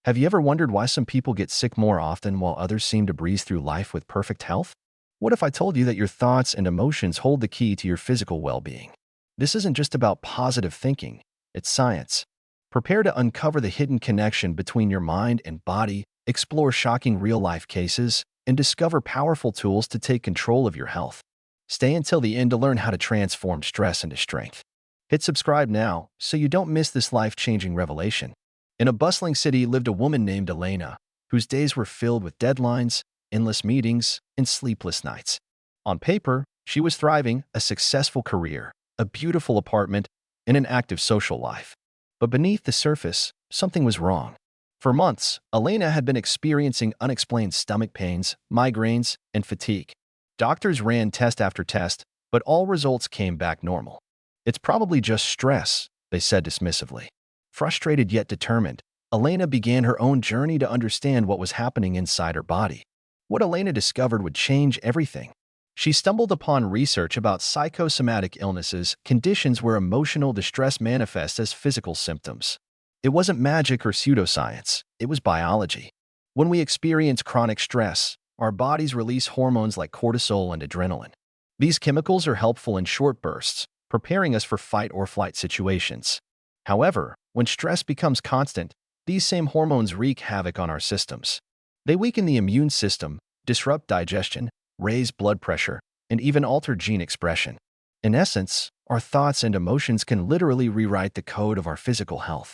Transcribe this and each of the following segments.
Have you ever wondered why some people get sick more often while others seem to breeze through life with perfect health? What if I told you that your thoughts and emotions hold the key to your physical well-being? This isn't just about positive thinking, it's science. Prepare to uncover the hidden connection between your mind and body, explore shocking real-life cases, and discover powerful tools to take control of your health. Stay until the end to learn how to transform stress into strength. Hit subscribe now so you don't miss this life-changing revelation. In a bustling city lived a woman named Elena, whose days were filled with deadlines, endless meetings, and sleepless nights. On paper, she was thriving, a successful career, a beautiful apartment, and an active social life. But beneath the surface, something was wrong. For months, Elena had been experiencing unexplained stomach pains, migraines, and fatigue. Doctors ran test after test, but all results came back normal. "It's probably just stress," they said dismissively. Frustrated yet determined, Elena began her own journey to understand what was happening inside her body. What Elena discovered would change everything. She stumbled upon research about psychosomatic illnesses, conditions where emotional distress manifests as physical symptoms. It wasn't magic or pseudoscience, it was biology. When we experience chronic stress, our bodies release hormones like cortisol and adrenaline. These chemicals are helpful in short bursts, preparing us for fight or flight situations. However, when stress becomes constant, these same hormones wreak havoc on our systems. They weaken the immune system, disrupt digestion, raise blood pressure, and even alter gene expression. In essence, our thoughts and emotions can literally rewrite the code of our physical health.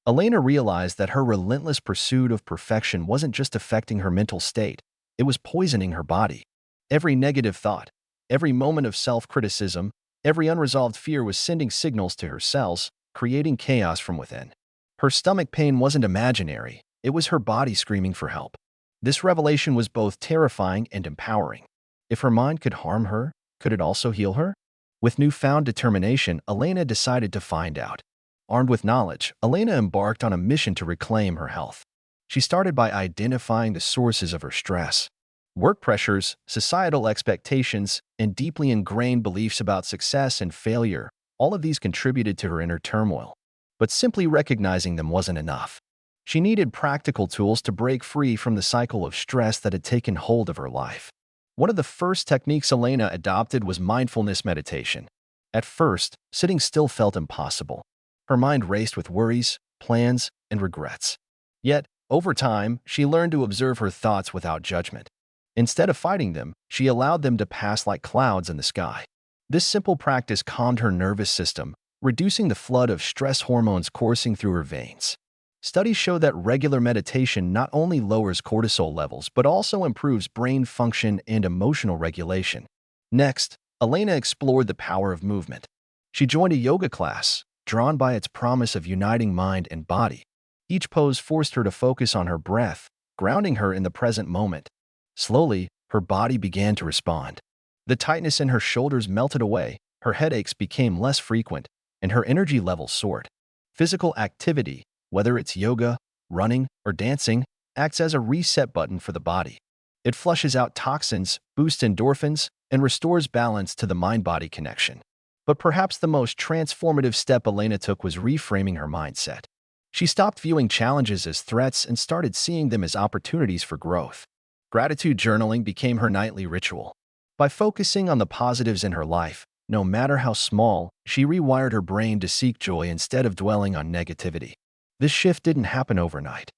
Elena realized that her relentless pursuit of perfection wasn't just affecting her mental state, it was poisoning her body. Every negative thought, every moment of self-criticism, every unresolved fear was sending signals to her cells, creating chaos from within. Her stomach pain wasn't imaginary, it was her body screaming for help. This revelation was both terrifying and empowering. If her mind could harm her, could it also heal her? With newfound determination, Elena decided to find out. Armed with knowledge, Elena embarked on a mission to reclaim her health. She started by identifying the sources of her stress. Work pressures, societal expectations, and deeply ingrained beliefs about success and failure, all of these contributed to her inner turmoil. But simply recognizing them wasn't enough. She needed practical tools to break free from the cycle of stress that had taken hold of her life. One of the first techniques Elena adopted was mindfulness meditation. At first, sitting still felt impossible. Her mind raced with worries, plans, and regrets. Yet, over time, she learned to observe her thoughts without judgment. Instead of fighting them, she allowed them to pass like clouds in the sky. This simple practice calmed her nervous system, reducing the flood of stress hormones coursing through her veins. Studies show that regular meditation not only lowers cortisol levels but also improves brain function and emotional regulation. Next, Elena explored the power of movement. She joined a yoga class, drawn by its promise of uniting mind and body. Each pose forced her to focus on her breath, grounding her in the present moment. Slowly, her body began to respond. The tightness in her shoulders melted away, her headaches became less frequent, and her energy levels soared. Physical activity, whether it's yoga, running, or dancing, acts as a reset button for the body. It flushes out toxins, boosts endorphins, and restores balance to the mind-body connection. But perhaps the most transformative step Elena took was reframing her mindset. She stopped viewing challenges as threats and started seeing them as opportunities for growth. Gratitude journaling became her nightly ritual. By focusing on the positives in her life, no matter how small, she rewired her brain to seek joy instead of dwelling on negativity. This shift didn't happen overnight.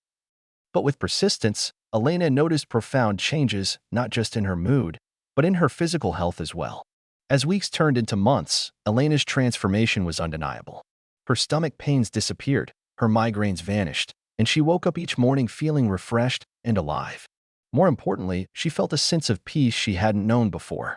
But with persistence, Elena noticed profound changes, not just in her mood, but in her physical health as well. As weeks turned into months, Elena's transformation was undeniable. Her stomach pains disappeared, her migraines vanished, and she woke up each morning feeling refreshed and alive. More importantly, she felt a sense of peace she hadn't known before.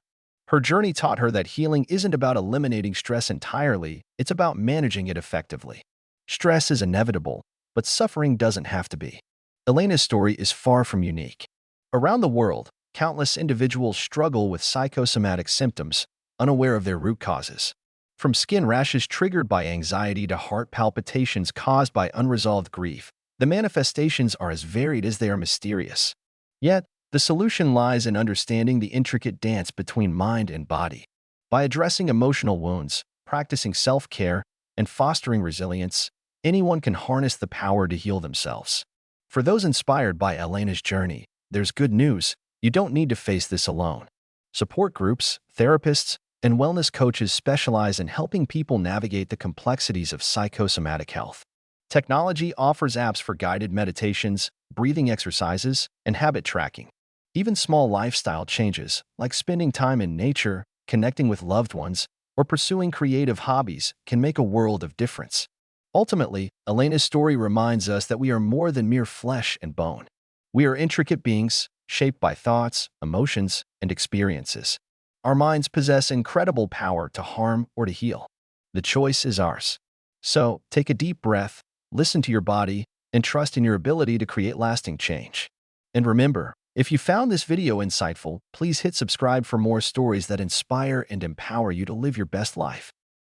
Her journey taught her that healing isn't about eliminating stress entirely, it's about managing it effectively. Stress is inevitable, but suffering doesn't have to be. Elena's story is far from unique. Around the world, countless individuals struggle with psychosomatic symptoms, unaware of their root causes. From skin rashes triggered by anxiety to heart palpitations caused by unresolved grief, the manifestations are as varied as they are mysterious. Yet, the solution lies in understanding the intricate dance between mind and body. By addressing emotional wounds, practicing self-care, and fostering resilience, anyone can harness the power to heal themselves. For those inspired by Elena's journey, there's good news. You don't need to face this alone. Support groups, therapists, and wellness coaches specialize in helping people navigate the complexities of psychosomatic health. Technology offers apps for guided meditations, breathing exercises, and habit tracking. Even small lifestyle changes, like spending time in nature, connecting with loved ones, or pursuing creative hobbies, can make a world of difference. Ultimately, Elena's story reminds us that we are more than mere flesh and bone. We are intricate beings, shaped by thoughts, emotions, and experiences. Our minds possess incredible power to harm or to heal. The choice is ours. So, take a deep breath, listen to your body, and trust in your ability to create lasting change. And remember, if you found this video insightful, please hit subscribe for more stories that inspire and empower you to live your best life.